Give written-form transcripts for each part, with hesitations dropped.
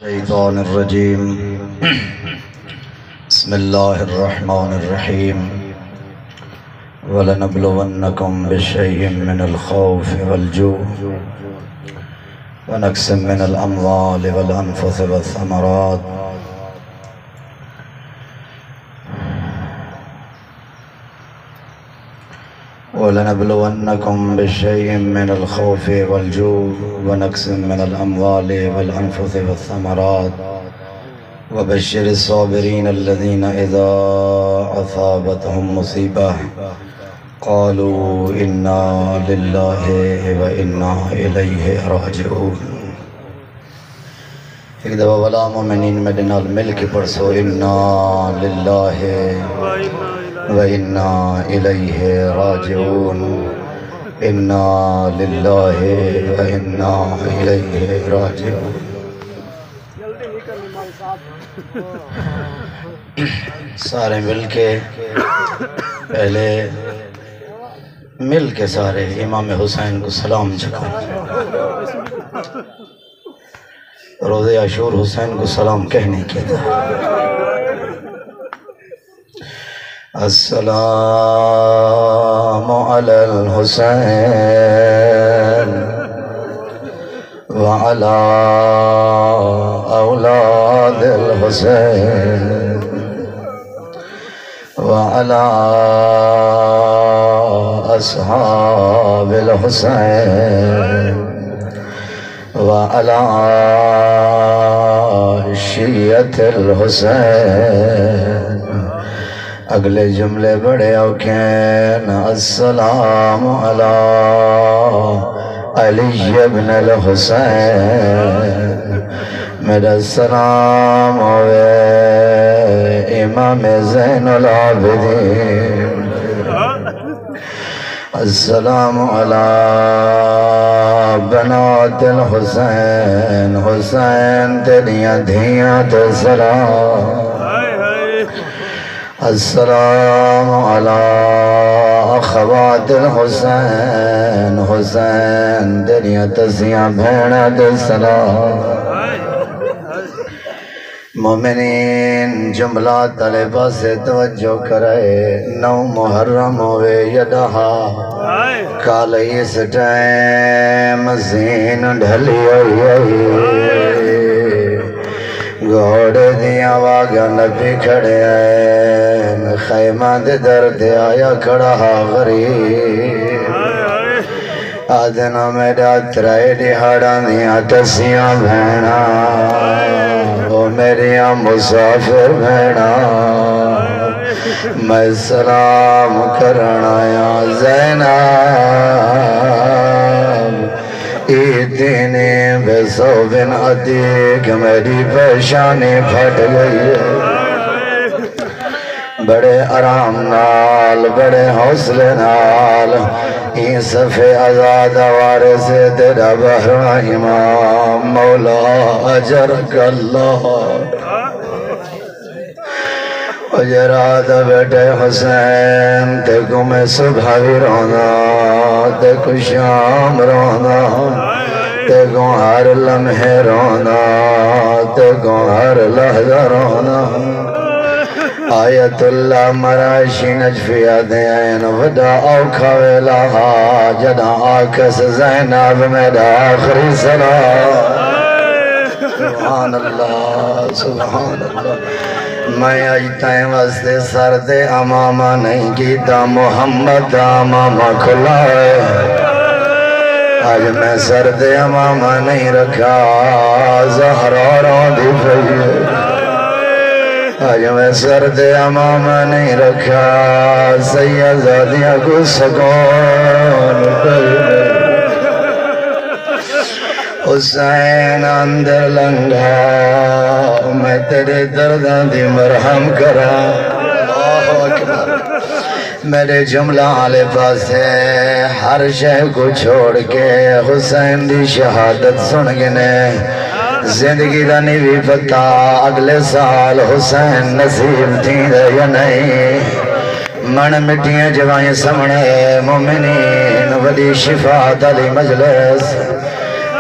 الشيطان الرجيم بسم الله الرحمن الرحيم ولنبلونكم بشيء من الخوف والجوع ونقص من الأموال والأنفس والثمرات ولنبلونكم بشيء من الخوف والجوع ونقص من الأموال والأنفس والثمرات وبشر الصابرين الذين إذا أصابتهم مصيبة قالوا إنا لله وإنا إليه راجعون. ایک دفعہ والا مومنین میرے نال مل کے پڑھو انا للہ وَإِنَّا إِلَيْهِ راجعون. اِنَّا لِلَّهِ وَإِنَّا إِلَيْهِ راجعون. سارے مل کے پہلے مل کے سارے امام حسین کو سلام چکھا. روز عاشور حسین کو سلام کہنے کے تھا. السلام علی الحسین وعلی اولاد الحسین وعلی اصحاب الحسین وعلی شیعۃ الحسین. اگلے جملے بڑے اوکین. السلام علی علی ابن الحسین. میرا سلام ہوئے امام زین العابدین. السلام علی بنات الحسین. حسین تیریاں دھیاں تو سلام. السلام علی اخوات الحسین. حسین تیریاں تسیاں بھیڑا دے سلام. مومنین جملہ طلبہ سے توجہ کرے. 9 محرم ہوئے یدہا کالی اس ٹائم زین ڈھلی ہوئی. گھوڑے دیا واگا نبی کھڑے ہیں. خیمہ دے درد آیا کھڑا غریب. آدھنا میرا ترائے دہاڑا دیا تسیاں بھینا. وہ میریاں مسافر بھینا. میں سلام کرنا یا زینب. ایتینی بے صوبن عتیق. میری پیشانی پھٹ گئی ہے. بڑے آرام نال بڑے حوصلے نال این صفحے آزاد وارے سے تیرا بہرا امام. مولا اجرک اللہ. اجرات بیٹے حسین. تے کو میں صبح بھی رونا. تے کو شام رونا. تے کو ہر لمحے رونا. تے کو ہر لحظہ رونا. آیت اللہ مراشی نجفی آدین ودا اوکھا ویلا جدا آکس زینب میرا آخری سلام. سبحان اللہ سبحان اللہ. میں اجتائیں واسطے سرد امامہ نہیں کیتا. محمد امامہ کھلائے. آج میں سرد امامہ نہیں رکھا. زہرا روندی پھئیے. آج میں سرد امامہ نہیں رکھا. سیدزادیاں کو سکون پھئیے. حسین اندر لنگا. میں تیرے درداں دی مرہم کرا. اللہ اکبر. میرے جملہ آلے پاس ہے. ہر شے کو چھوڑ کے حسین دی شہادت سن گنے. زندگی دا نہیں بھی پتا اگلے سال حسین نصیب تھی دے یا نہیں. من مٹیاں جوائیں سمنے مومنین. وڈی شفاعت علی مجلس.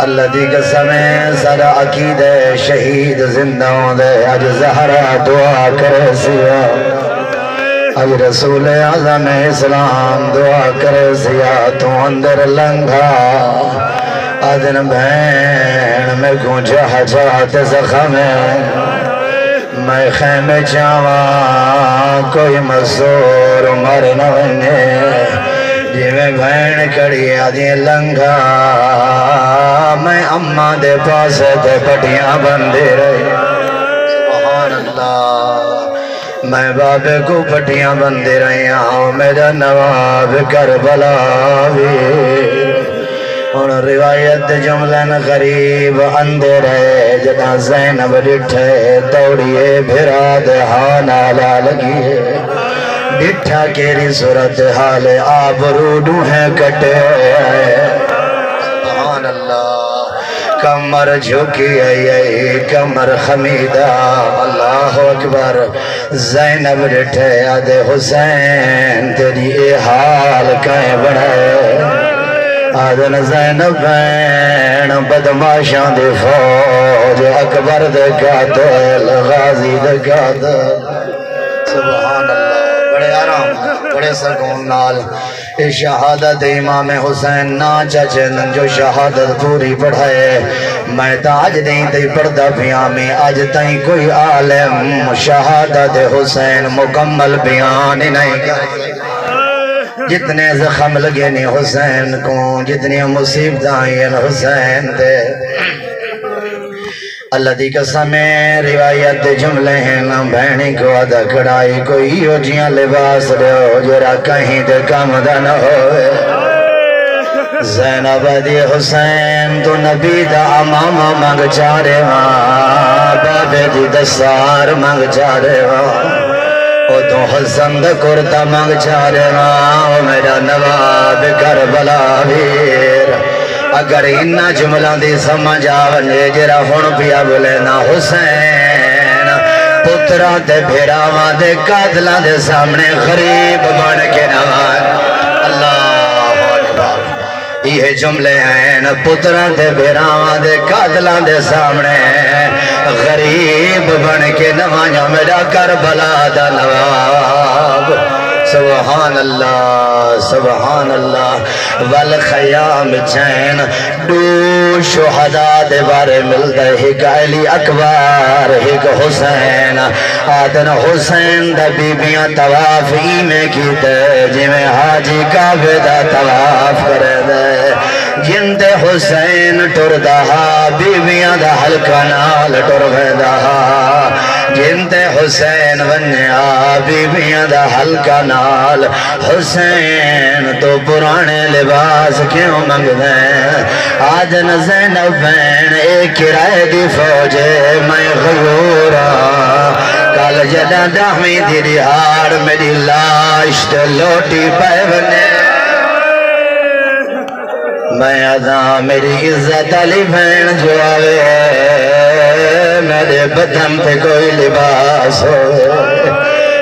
اللہ دی قسم سارا عقید شہید زندہ دے اج زہرا دعا کرے سیا اج رسول اعظم اسلام دعا کرے سیا تو اندر لنگا آدن بہن میں گونجا حجات زخم میں خیمے جاواں کوئی مزور مر نہ بنے جی میں بہن کڑی آدھی لنگا میں اماں دے پاس تے پٹیاں بندے رہے سبحان اللہ میں بابے کو پٹیاں بندے رہے ہوں میرا نواب کربلا بھی ان روایت جملن غریب اندر ہے جدا زینب ڈٹھے دوڑیے بھرا دہانا لا لگیے ڈٹھا کیری صورت حال آبرو ڈوہیں کٹے سبحان اللہ کمر جھکی ہے کمر خمیدہ اللہ اکبر زینب ڈٹھے آد حسین تیری اے حال کہیں بڑھائے آدن زینب بین بدماشاں دی فوج اکبر دے قاتل غازی دے قاتل سبحان اللہ بڑے آرام بڑے سکون نال شہادت امام حسین نا چچن جو شہادت پوری پڑھائے میں تا آج دیں تی پردہ پیامی آج تائیں کوئی عالم شہادت حسین مکمل بیان نہیں کرے جتنے زخم لگے نہیں حسین کو جتنی مصیبت آئیں حسین دے اللہ دی قسم روایت جملے ہیں نا بہنی کو ادا کڑائی کوئی ہو جیاں لباس دے ہو جرا کہیں دے کام دا نہ ہوئے زینب دی حسین تو نبی دا امام مانگ چارے وہاں بابے دی دستار مانگ چارے وہاں او تو حسن دا کرتا مانگ چارے وہاں میرا نواب کربلا ویر اگر انہا جملہ دی سمجھ آونے جرا ہون پیا بولے نا حسین پترہ دے بھیراوہ دے قاتلہ دے سامنے غریب بن کے نوان اللہ اکبر یہ جملے ہیں پترہ دے بھیراوہ دے قاتلہ دے سامنے غریب بن کے نوان میرا کربلا دا نواب سبحان اللہ والخیام چین دو شہداء دے بارے ملتا ہے ایک علی اکبر ایک حسین آدن حسین دا بیبیاں تواف ایمیں کی دے جی میں حاجی کعبے دا تواف کرے دے جن دے حسین ٹر دہا بیبیاں دا حلقہ نال ٹر دہا جن دے حسین ونیا بیبیاں دا حلقہ نال حسین تو پرانے لباس کیوں منگ دیں آدن زینب بین ایک کرائے دی فوجے میں غیورا کال جدہ دہمی دی دیہار میری لاشت لوٹی پائے بنے میں ادھا میری عزت علی بین جو آوے میرے بدن پہ کوئی لباس ہو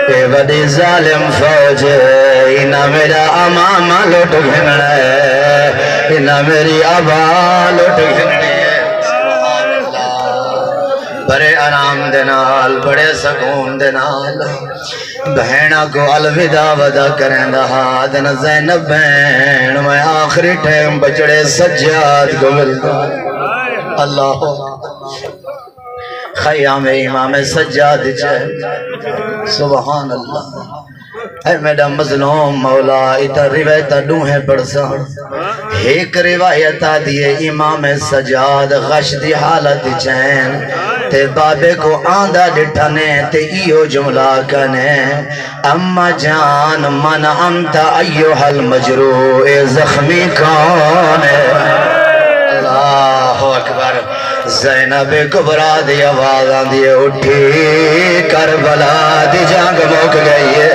اے بڑی ظالم فوج انہا میرا امامہ لوٹ گھنڑا ہے انہا میری آبا لوٹ گھنڑی ہے سبحان اللہ بڑے آرام دنال بڑے سکون دنال بہنہ کو الوداع ودا کریں دہا دن زینب بہن میں آخری ٹیم بچڑے سجاد کو ملتا اللہ خیام امام سجاد چاہے سبحان اللہ اے میرا مظلوم مولا اتنا روایت ڈوہیں پڑسا ایک روایت دیئے امام سجاد غش دی حالت چین تے بابے کو آندہ ڈٹھانے تے ایو جملہ کنے اما جان من انت ایوہ المجروع زخمی کون ہے اللہ اکبر زینب کبرا دی آوازاں دی اٹھی کربلا دی جانگ موک گئی ہے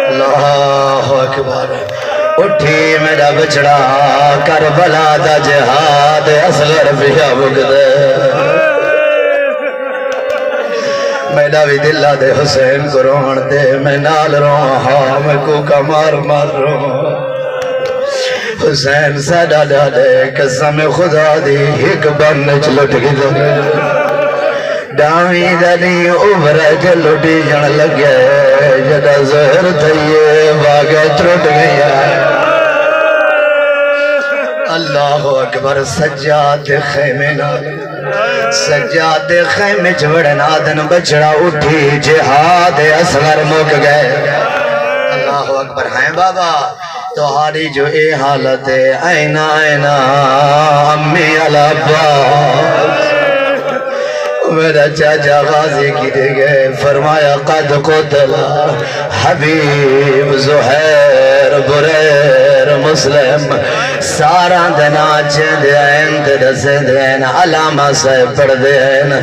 اللہ اکبر اٹھی میرا بچڑا کربلا دا جہاد اصغر پیا بگدے میرا بھی دلہ دے حسین کو روحن دے میں نال روحاں میں کوکا مار مار روحاں حسین ساڈا ڈاڈے قسم خدا دی ایک بن چ لٹ گئے ڈاوی دنی عمر چ لٹی جان لگے جدا زہر تھئیے واگے ٹرٹ گیا اللہ اکبر سجاد خیمے چوڑنا دن بچڑا اٹھی جہاد اصغر مک گئے اللہ اکبر ہیں بابا تمہاری جو اے حالت ہے اینا اینا امی علیہ میرا چاچا غازی کی دے گئے فرمایا قد قتل حبیب زہیر بریر مسلم سارا دنا چندے ہیں دسے دین علامہ سے پڑھ دین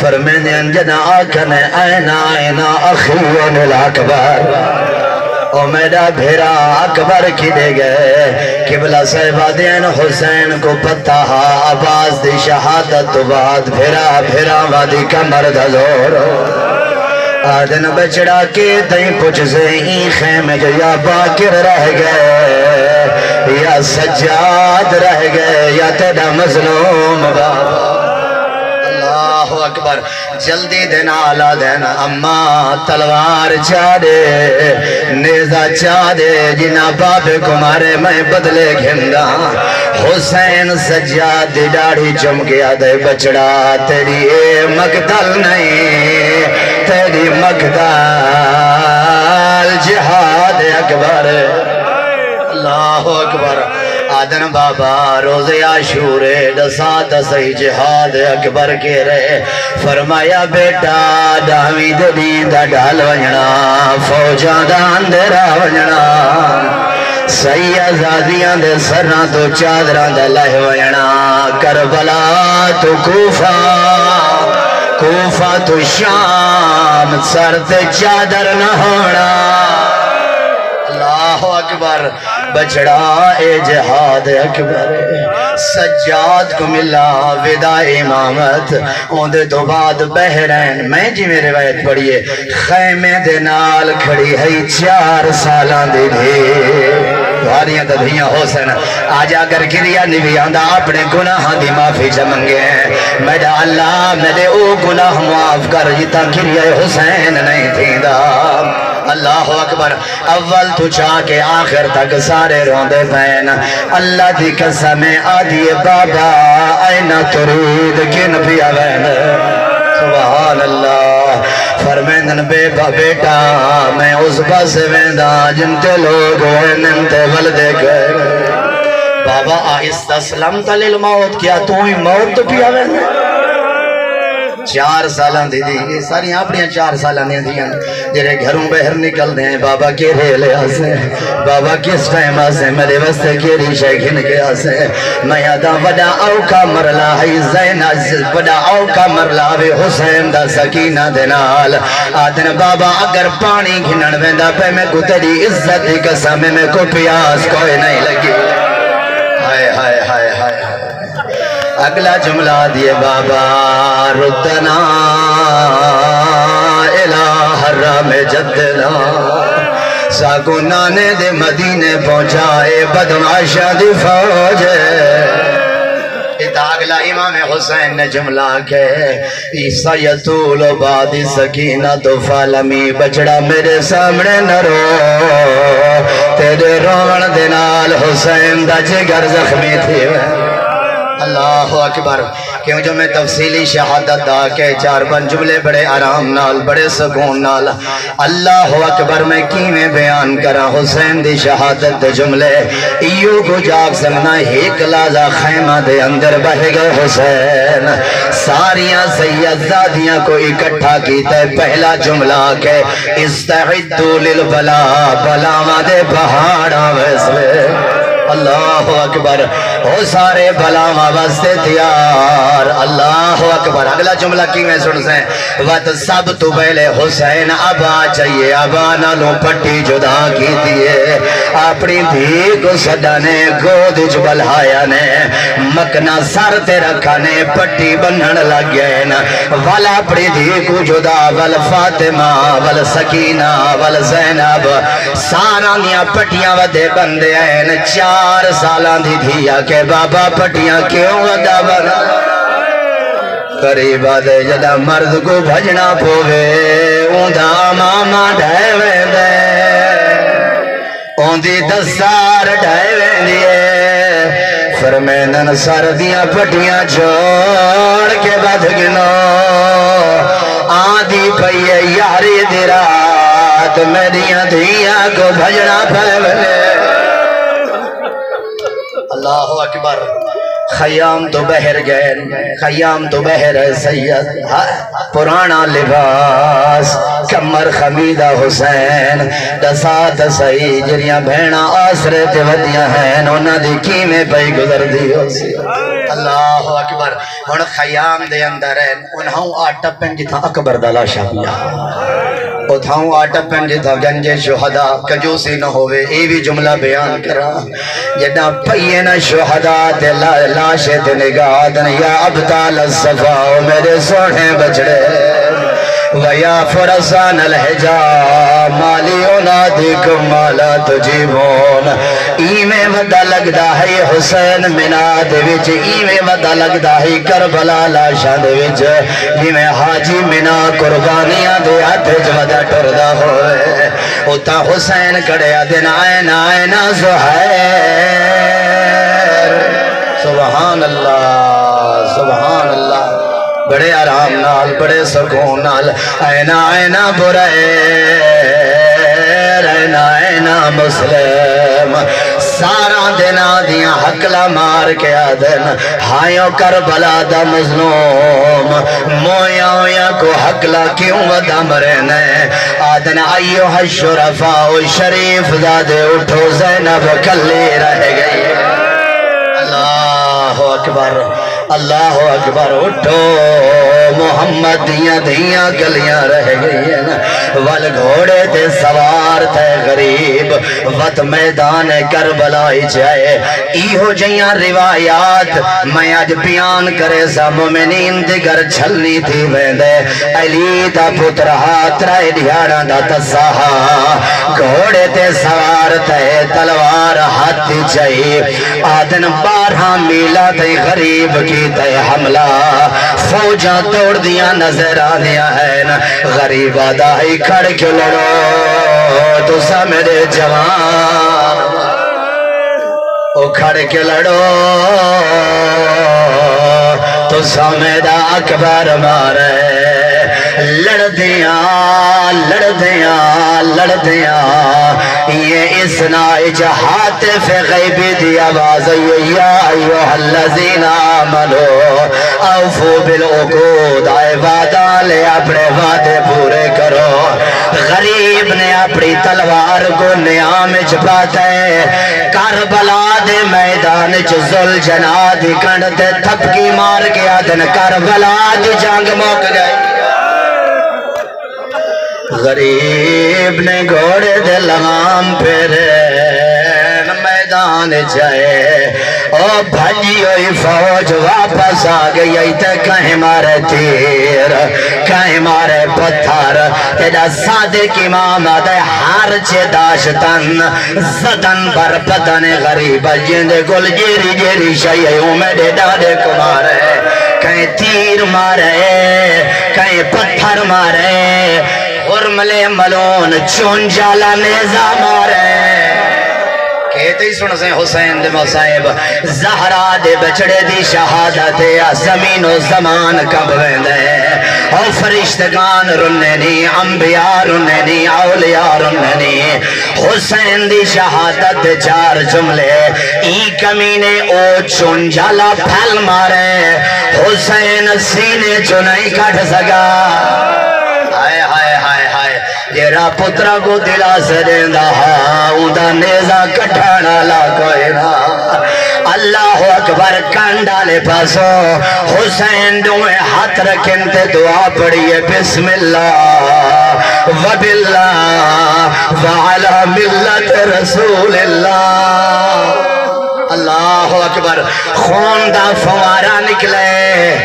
فرمین جنا آکھنے اینا اینا اخیون الاکبر او میرا بھیرا اکبر کی دے گئے قبلہ صحبہ دین حسین کو پتہ آواز دی شہادت تو بعد بھیرا وادی کا مرد حضور آدن بچڑا کے تئیں پچھ سے این خیمے جو یا باکر رہ گئے یا سجاد رہ گئے یا تیرا مظلوم بابا اللہ اکبر جلدی دینا آلہ دینا اماں تلوار چاڑے نیزہ چاڑے جنا باپ کو مارے میں بدلے گھندا حسین سجاد دی ڈاڑھی چمکیا دے بچڑا تیری اے مقتل نہیں تیری مقتل جہاد اکبر اللہ اکبر آدن بابا روز عاشورے دسات سی جہاد اکبر کے رہے فرمایا بیٹا ڈاوی دین دا ڈال ونجنا فوجاں دا اندرا ونجنا سی آزادیاں دے سرنا تو چادران دا لہ ونجنا کربلا تو کوفہ تو شام سر تے چادر نہ ہونا اللہ اکبر بچڑا اے جہاد اکبر سجاد کو ملا ودا امامت اوندے تو بعد بحرین میں جی میں روایت پڑھئے خیمے دے نال کھڑی ہے 4 سالان دے دے بھاریاں تدھیاں حسین آجا کر گریا نبی آندہ اپنے گناہ دی معافی جمنگے میڈا اللہ میرے او گناہ معاف کر جتا گریا حسین نہیں تھی دا اللہ اکبر اول تو چاہ کے آخر تک سارے روندے پین اللہ دی قسم آدھی بابا اینا ترید کن پیا بین سبحان اللہ فرمیندن بیٹا میں اس بس ویندہ جنتے لوگ وینن تے ولدے کر بابا آئست اسلام تلیل موت کیا تو ہی موت تو پیا بین 4 سالان دی دی ساری اپنیاں 4 سالان دی دی جرے گھروں بہر نکل دیں بابا کے ریلے آسے بابا کس ٹائم آسے میرے وستے کے ریشے گھن کے آسے میں یادا وڈا اوکا مرلا ہے زین وڈا اوکا مرلا وے حسین دا سکینہ دنال آدن بابا اگر پانی گھنن ویندہ پہ میں کو تیری عزت دی قسم میں کو پیاس کوئی نہیں لگی ہائے ہائے ہائے ہائے اگلا جملہ دیے بابا ردنا الہ حرم جدنا ساکو نانے دے مدینے پہنچائے بدماشا دی فوج اگلا امام حسین نے جملہ کہ عیسیٰ یطول بادی سکینہ تو فالمی بچڑا میرے سامنے نہ رو تیرے روڑ دنال حسین دا جگر زخمی تھی اللہ اکبر کیوں جو میں تفصیلی شہادت دا کے 4 جملے بڑے آرام نال بڑے سکون نال اللہ اکبر میں کیویں بیان کرا حسین دی شہادت جملے ایو کو جاگ سکنا ایک لازہ خیمہ دے اندر بہ گئے حسین ساریاں سیدزادیاں کو اکٹھا کیتے پہلا جملہ کہ استعدو للبلا بلاما دے پہاڑا ویسے اللہ اکبر وہ سارے بلاما واسطے تیار اللہ اکبر اگلا جملہ کی میں سن سے وقت سب تو پہلے حسین ابا چاہیے ابا نالوں پٹی جدا کی دیئے اپنی بھی کو صدانے گود جبلہایا نے مکنا سر تے رکھا نے پٹی بنن لگ گئے والا اپنی بھی کو جدا وال فاطمہ وال سکینہ وال زینب سارا نیا پٹیاں ودے بندے ہیں 4 4 سالان دی تھی آکے بابا پٹیاں کیوں ودا بنا قریب آدھے جدہ مرد کو بھجنا پوے اوندہ ماما ڈھائے ویندے اوندی دستار ڈھائے ویندیے فرمینن سردیاں پٹیاں چھوڑ کے بدھ گنو آدھی پئیے یاری دی رات میریاں دھیاں کو بھجنا پوے اللہ اکبر خیام تو بہر گئے خیام تو بہر ہے سید پرانا لباس کمر خمیدہ حسین دسات سہی جریاں بھینا آسرے تے ودیاں ہیں انہاں دی کیمیں پہ گزر دی ہو سی اللہ اکبر ہن خیام دے اندر ہیں انہاں آٹا پن جتھا اکبر دلا شاپیا اتھاؤں آٹا پن جتھا گنج شہدہ کجوسی نہ ہوئے ای بھی جملہ بیان کرا جدہ پئینا شہدہ تے لاشے تے نگاہ دن یا ابطال الصفا میرے سوڑے بچڑے ویا فرسان الحجا مالی اولادکم مالا تجیبون ایمیں ودا لگدا ہے حسین مناد وچ ایمیں ودا لگدا ہے کربلا لاشاں دے وچ جویں حاجی منا قربانیاں دے ہتھ وچ ودا ٹردا ہوئے اوتا حسین کڑیا دن آئین آئین زہیر سبحان اللہ سبحان اللہ بڑے آرام نال بڑے سکون نال اینا اینا برائر اینا اینا مسلم سارا دینا دیاں حقلہ مار کے آدن ہائیوں کربلا دا مظلوم مویاں کو حقلہ کیوں ودا مرنے آدن آئیو حشرفاؤ شریف زادے اٹھو زینب کلی رہ گئی اللہ اکبر اللہ اکبر اٹھو محمد دیاں دیاں گلیاں رہ گئی ہیں وال گھوڑے تے سوار تے غریب وط میدان کربلائی جائے ایہو جیاں روایات میں آج بیان کرے سا مومنین دیگر چھلنی تھی ویندے علی دا پتر ہاتھ رائے دیانا دا تساہا گھوڑے تے سوار تے تلوار ہاتھ جائے آدن 12 میلہ تے غریب کی تے حملہ فوجاں توڑ دیا نظر آنیا ہے غریب آدھائی کھڑ کے لڑو تو سا میرے جوان او کھڑ کے لڑو تو سا میرا اکبر مارے لڑ دیاں لڑ دیاں لڑ دیاں یہ اسنائی جہات فی غیبی دی آواز یا ایوہ الذین آمنو اوفو بالعقود آئے وعدہ لے اپنے وعدے پورے کرو غریب نے اپنی تلوار کو نیام چپاتے کربلا دے میدان چزل جناد کنڈتے تھپکی مار کے آدن کربلا دی جنگ موک گئی غریب نے گھوڑے دے لغام پھرے میدان جائے او بھجی ہوئی فوج واپس آ گئی تے کہیں مارے تیر کہیں مارے پتھر تیجا صادق امام آدھے ہار چے داشتن زدن بر پتن غریب جیندے گل جیری جیری شیعوں میں دے ڈاڑے کو مارے کہیں تیر مارے کہیں پتھر مارے ارملے ملون چون جالا نیزہ مارے کہتے ہی سن سے حسین دے مصائب زہرا دے بچڑے دی شہادت یا زمین و زمان کب ویندے او فرشتگان رننی انبیاء رننی اولیاء رننی حسین دی شہادت 4 جملے ای کمینے او چون جالا پھل مارے حسین سینے چنائی کٹ سگا ہائے ہائے ہائے ہائے جیرا پترہ کو دلا سے دیندہ اندہ نیزہ کٹھانا لا کوئی نا اللہ اکبر کانڈالے پاسو حسین دوئے ہاتھ رکھن تے دعا پڑھئے بسم اللہ وباللہ وعلا ملت رسول اللہ اللہ اکبر خون دا فوارہ نکلے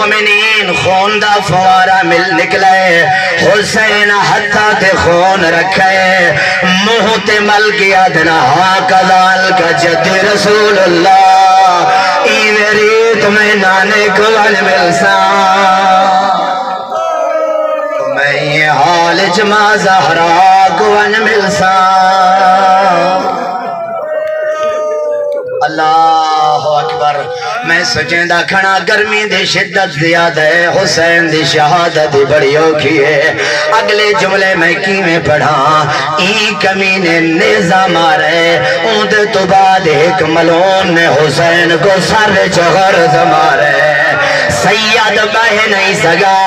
مومنین خون دا فوارا مل نکلے حسین ہتھا تے خون رکھے منہ تے مل گیا دنا کذال کا جد رسول اللہ ایوے ریت میں نانے کو ملسا میں یہ حال جمع زہرا کو ملسا اللہ اکبر میں سچیندہ کھڑا گرمی دے شدت زیادہ ہے حسین دی شہادت بڑی اوکھی ہے اگلے جملے میں کی میں پڑھا ای کمینے نیزہ مارے اون دے تو بعد ایک ملون نے حسین کو سر چغرز مارے سید بہ نہیں سگا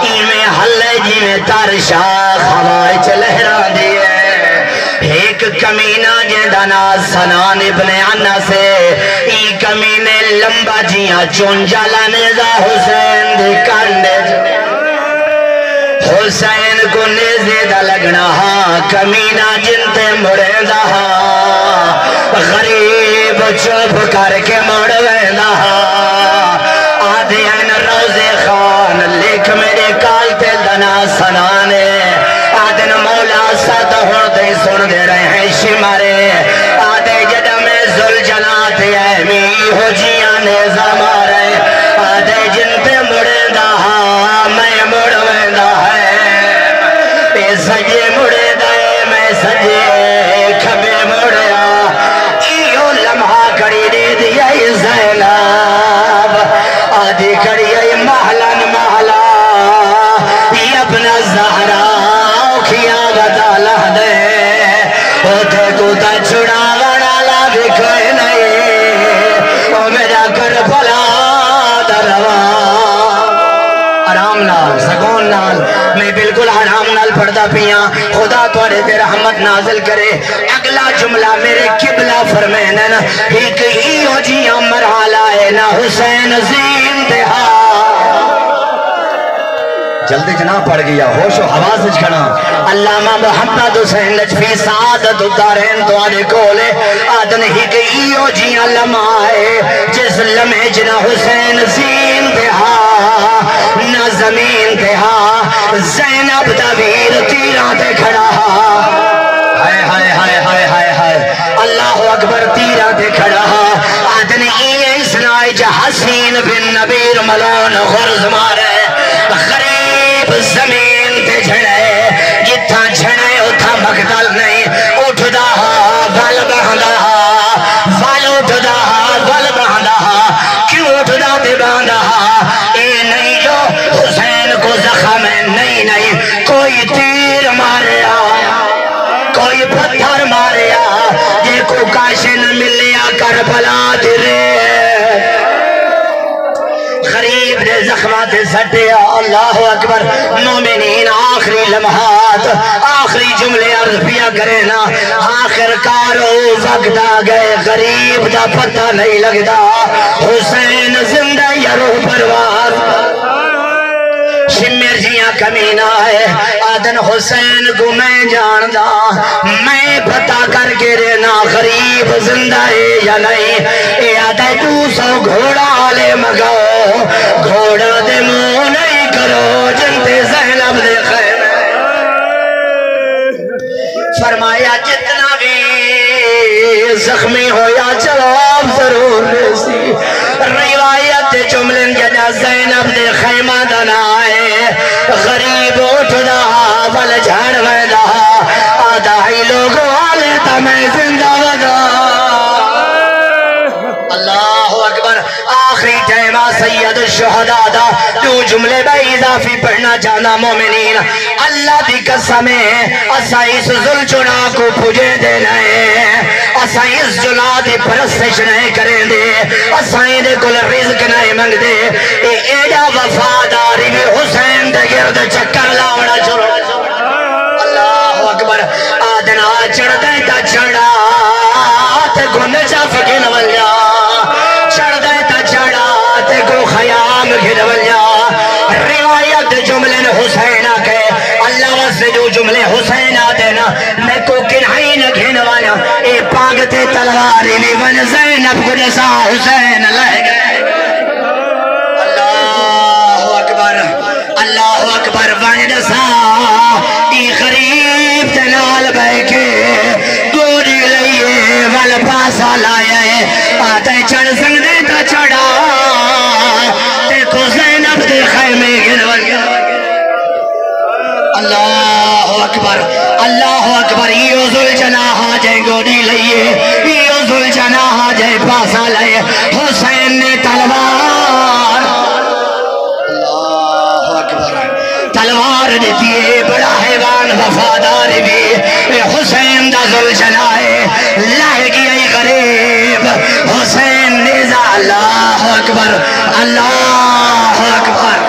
ای میں حلے جی میں ترشاخ ہوائے چلہران دیئے ایک کمینہ جیندانا سنان ابن عنا سے ای کمینے لمبا جیاں چون جالا نیزہ حسین دی کانڈے حسین کو نیزے دا لگنا کمینہ جنتے مڑے دا غریب چوپ کر کے مڑوے دا آدھے این روز خان لکھ میرے کالتے دنا سنانے آدھن مولا ساتھ ہوتے سن دے رہے ہیں شمارے آدھے جدہ میں زل جنات اہمی ہو جیاں نیزہ مارے آدھے جن پہ مڑے دا میں مڑوے دا ہے پہ سجے مڑے دائے میں سجے کھبے مڑیا ایو لمحہ کڑی دے دیا زینب آدھی کڑی ای محلن محلہ یہ اپنا زہرہ کیا بدالہ دے ہوتے کوتا چھڑا وڑالا بھی کوئی نہیں او میرا کربلا دروا آرام نال سکون نال میں بالکل آرام نال پڑھتا پیاں خدا توڑے پہ رحمت نازل کرے اگلا جملہ میرے قبلہ فرمینن ایک ہی ہو جیاں مرحلہ ہے نا حسین زین دہا جلدی جناب پڑھ گیا ہوش و حواس کھڑا علامہ محمد حسین نجفی سعادت دارین تو آنے کولے آدن ہی گئی ہو جیاں لمحائے جس لمحے جنا حسین زین دہا نہ زمین دہا زینب دویر تیران دے کھڑا ہائے ہائے ہائے ہائے ہائے ہائے اللہ اکبر تیران دے کھڑا آدن ہی اسنائی جا حسین بن نبیر ملون غرز مارے غریب زمین تے جھڑے جتھا جھڑے اتھا مقدل نہیں اٹھ دا بل بہندا بل اٹھ دا بل بہندا کیوں اٹھ دا تے بہندا اے نہیں جو حسین کو زخم ہے نہیں کوئی تیر ماریا کوئی پتھر ماریا جے کو کاشن ملیا کربلا درے غریب دے زخمات سٹیا اللہ اکبر مومنین آخری لمحات آخری جملے عرض پیا کرے نا آخر کارو وقت آ گئے غریب دا پتہ نہیں لگتا حسین زندہ یا روح پرواز شمیر جیاں کمینہ ہے آدن حسین کو میں جاندہ میں پتا کر کے رہنا غریب زندہ ہے یا نہیں اے آدھے 200 گھوڑا لے مگاؤ گھوڑا دے منہ نہیں کرو جنتے زینب دے خیمے فرمایا جتنا بھی زخمی ہو یا جواب ضرور رسی روایت جملن جدا زینب دے خیمہ دنا آئے غریب اٹھ دا بل جھڑ ویدہ آدھا ہی لوگوں آلے تا میں زندہ ودا اللہ اکبر آخری ٹیمہ سید الشہداء دا دو جملے بے اضافی پڑھنا چاہنا مومنین اللہ دی قسمیں اسا اس ذوالجنا کو پوجے دینے اسا اس جنا دی پرستش نہیں کریں دے اسا دے کل رزق نہیں منگ دے اے ایڈا وفاداری بھی حسین دے گرد چکر لاؤنا چھوڑا اللہ اکبر آدنا چڑھ دے تا چڑھا تے گھن چاف گن والیا چڑھ دے تا چڑھا تے گو خیام گن والیا روایت جملے حسینہ کے اللہ واسے جو جملے حسینہ دینا میں کو کنہین گھن والا اے پاگتے تلواری بھی ون زینب کو جسا حسین لے گئے اللہ کچھ دسا ای غریب تنال بے کے گوڑی لئیے وال پاسا لائے آتے چڑھ سکتے تا چڑھا تے کو زینب دے خیمے گرور اللہ اکبر ایو ذل جناح جائے گوڑی لئیے ایو ذل جناح جائے پاسا لائے حسین نے تلوار اللہ اکبر تلوار دیتی بڑا حیوان وفادار بھی حسین دا ذل جناح لائے گیا غریب حسین نیزا اللہ اکبر اللہ اکبر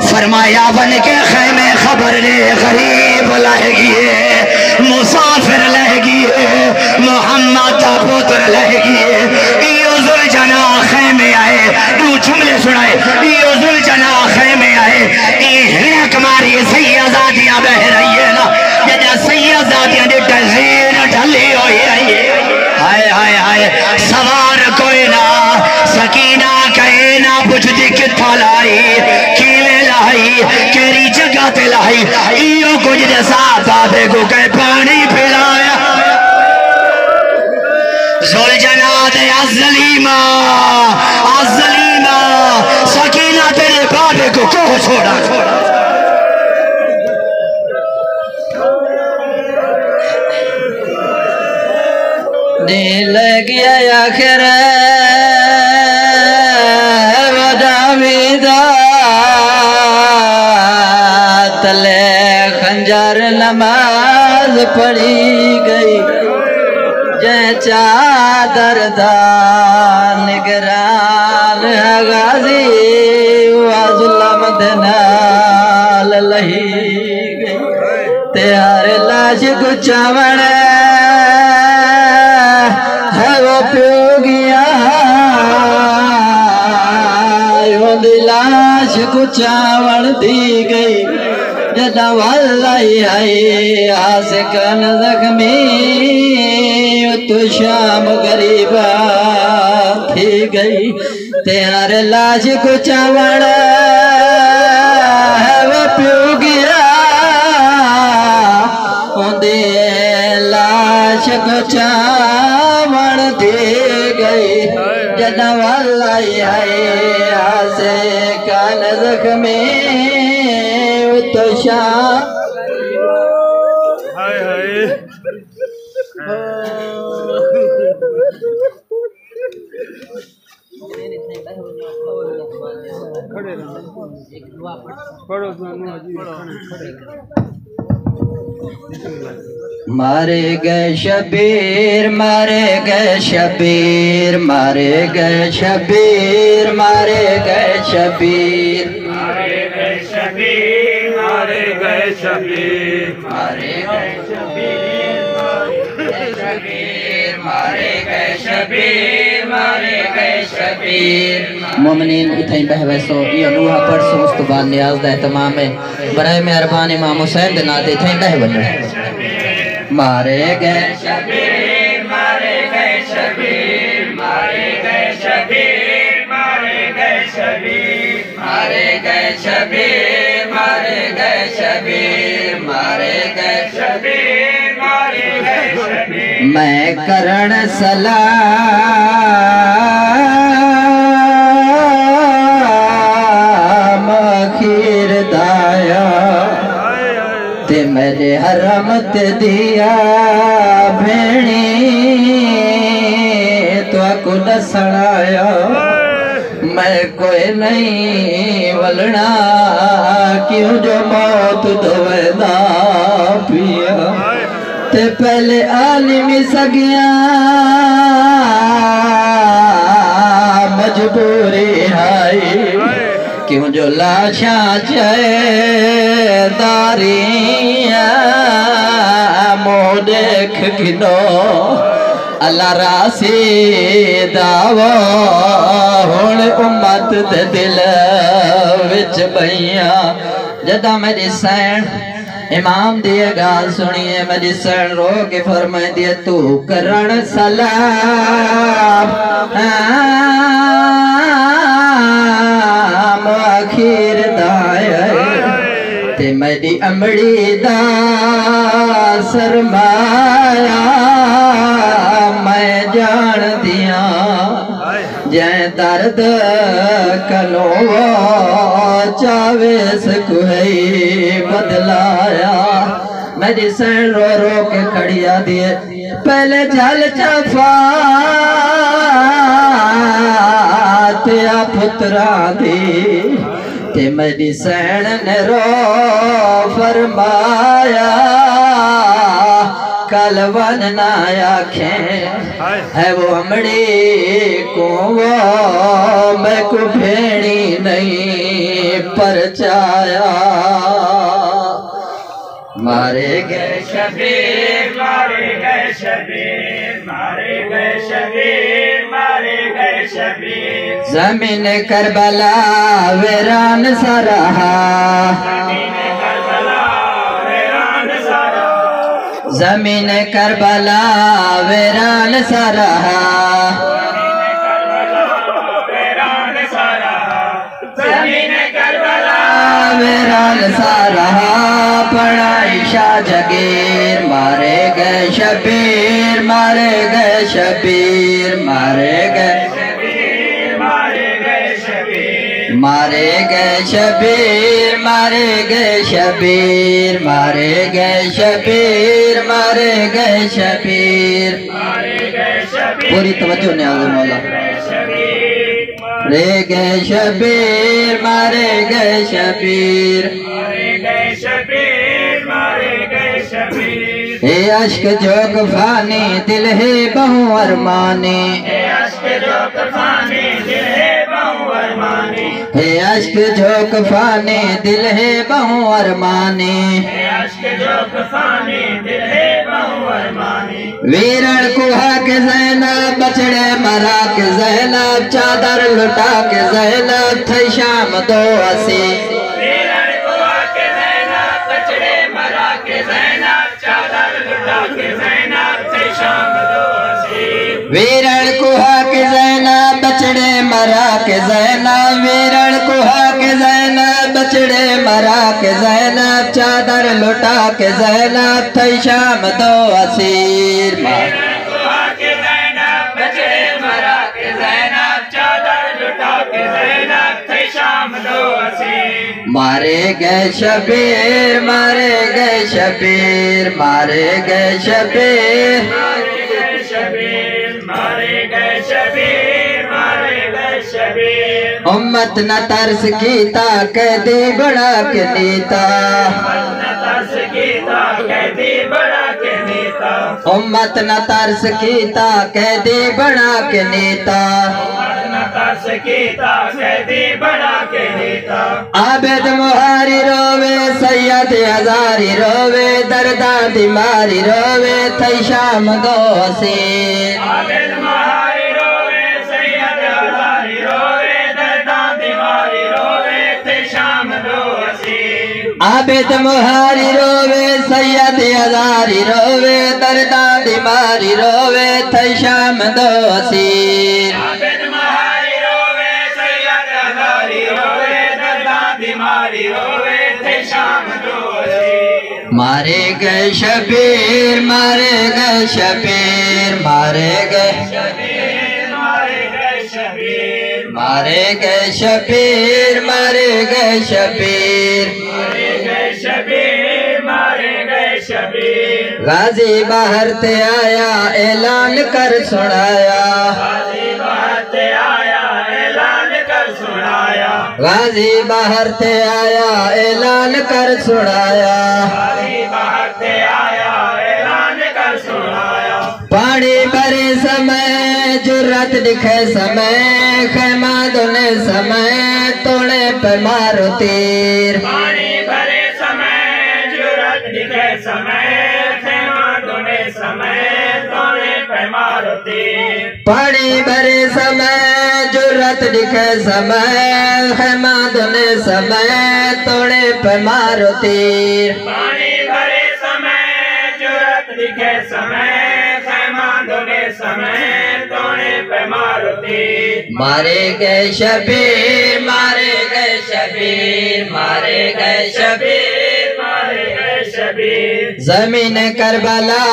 فرمایا بن کے خیمے خبر لے غریب لہگیے مسافر لہگیے محمد تا پتر لہگیے ایو ذل جناح خیمے آئے دو جملے سنائے ایو ذل جناح خیمے آئے ای ہنک ماری سیدادیاں بہ رہی ہے نا جدہ سیدادیاں دے ڈزیر ڈھلی ہوئی رہی ہے ہائے ہائے ہائے سوار کوئی نہ سکینہ کہے نہ پوچھ دی کتھا لائی کیری جگہ تے لائی ایو کچھ جیسا بابے کو کہے پانی پھیلایا ذل جناح دے الظلیمہ سکینہ تیرے بابے کو چھوڑا دل گیا آخر تلے خنجر نماز پڑھی گئی جے چادر دا نگران غازی ظلم دنال لہی گئی تیار لاش گچاوڑ ہے وہ پیو گیا لاش گچاوڑ دی گئی جدہ واللہی آئی آسکن زخمی تو شام غریبہ تھی گئی تیار لاش گچاوڑ ہے وہ پیو گیا دے لاش گچاوڑ دی گئی جدہ واللہی آئی آسکن زخمی تو شام مارے گئے شبیر مارے گئے شبیر مارے گئے شبیر مارے گئے شبیر مارے گئے شبیر مارے گئے شبیر مارے گئے شبیر مارے گئے شبیر مارے گئے شبیر مومنین اتھائی بہوے سو یہ نوحہ پڑھ سو اس تو بعد نیاز دا احتمام ہے برائے مہربان امام حسین دینا دے اتھائی بہوے مارے گئے شبیر مارے گئے شبیر مارے گئے شبیر مارے گئے شبیر مارے گئے شبیر مارے گئے شبیر مارے گئے شبیر مارے گئے شبیر میں کرن سلام خیر دایا تے میرے حرم تے دیا بھیڑی تو اکو نسڑایا میں کوئی نہیں ولنا کیوں جو موت دوے دا پیا تے پہلے عالمی سگیاں مجبوری آئی کیوں جو لاشاں چاہے داریاں مو دیکھ گنو اللہ راسی دعوی ہون امت دے دل وچ بھئیاں جدہ میری سین امام دیے گال سنیے مجسن رو کے فرمائے دیے تو کرن سلام آخیر دائے تے میری امڑی دا سرمایا میں جان دیا جائیں درد کلو چاوے سکوئی بدلایا میری سین رو رو کے کھڑیا دیے پہلے جھل چفاتیا پتران دی تے میری سین نے رو فرمایا کلون نہ آکھیں ہے وہ امڑی کو میں کو بھیڑی نہیں پرچایا مارے گئے شبیر مارے گئے شبیر مارے گئے شبیر مارے گئے شبیر زمین کربلا ویران سا رہا زمین کربلا ویران سا رہا زمین کربلا ویران سا رہا ویران سا رہا پڑا عشاء جگیر مارے گئے شبیر مارے گئے شبیر مارے گئے مارے گئے شبیر مارے گئے شبیر مارے گئے شبیر مارے گئے شبیر مارے گئے شبیر مارے گئے شبیر پوری توجہ نیاز مولا رے گئے شبیر مارے گئے شبیر مارے گئے شبیر مارے گئے شبیر اے عشق جو فانی دل ہے بہو ارمانی اے عشق جو فانی دل ہے بہو ارمانی اے عشق جو فانی دل ہے بہو ارمانی اے عشق جو فانی دل ہے بہو ارمانی ویرن کوہا کے زینب بچڑے مرا کے زینب چادر لٹا کے زینب تھئی شام دو اسی ویرن کوہا کے زینب بچڑے مرا کے زینب چادر لٹا کے زینب تھئی شام دو اسی ویرن کوہا کے زینب بچڑے مرا کے زینب ویرن کوہا کے زینب بچڑے مرا کے زینب چادر لٹا کے زینب تھئی شام دو اسیر ویرن کوہا کے زینب بچڑے مرا کے زینب چادر لٹا کے زینب تھئی شام دو اسی مارے گئے شبیر مارے گئے شبیر مارے گئے شبیر مارے گئے شبیر مارے گئے شبیر مارے گئے شبیر امت نہ ترس کیتا قیدی بڑا کے نیتا نہ ترس کیتا قیدی بڑا کے نیتا امت نہ ترس کیتا قیدی بڑا کے نیتا نہ ترس کیتا قیدی بڑا کے نیتا عابد مہاری روے سید ہزاری روے دردان دیماری روے تھئی شام دو اسیر عابد مہاری روے سید ہزاری روے دردان دیماری روے تھئی شام دو اسی عابد مہاری روے سید ہزاری روے دردان دیماری روے تھئی شام دو اسیر عابد مہاری روے سید ہزاری روے دردان دیماری روے تھئی شام دو اسی مارے گئے شبیر مارے گئے شبیر مارے گئے شبیر مارے گئے شبیر مارے گئے شبیر مارے گئے شبیر مارے گئے شبیر مارے گئے شبیر غازی باہر تے آیا اعلان کر سنایا غازی باہر تے آیا اعلان کر سنایا غازی باہر تے آیا اعلان کر سنایا غازی باہر تے آیا اعلان کر سنایا پانی بھرے سمے جرت دکھے سمے خیمہ دونے سمے توڑے پہ مارو تیر پانی بھرے سمے جرت دکھے سمے خیمہ دونے سمے توڑے پہ پیمارو تیر پانی بھرے سمے جرت دکھے سمے خیمہ دھنے سمے توڑے پہ مارو تیر پانی بھرے سمے جرت دکھے سمے خیمہ دھنے سمے توڑے پہ مارو تیر مارے گئے شبیر مارے گئے شبیر مارے گئے شبیر مارے گئے شبیر زمین کربلا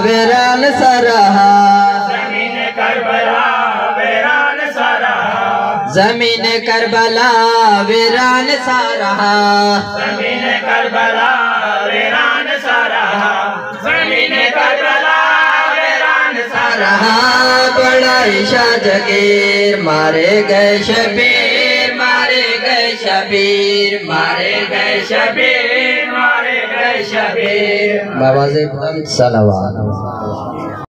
ویران سا رہا زمین کربلا ویران سا رہا زمین کربلا ویران سا رہا زمین کربلا ویران سا رہا زمین کربلا ویران سا رہا بڑا عشاء جگیر مارے گئے شبیر مارے گئے شبیر مارے گئے شبیر مارے گئے شبیر بابا سے بلند صلوات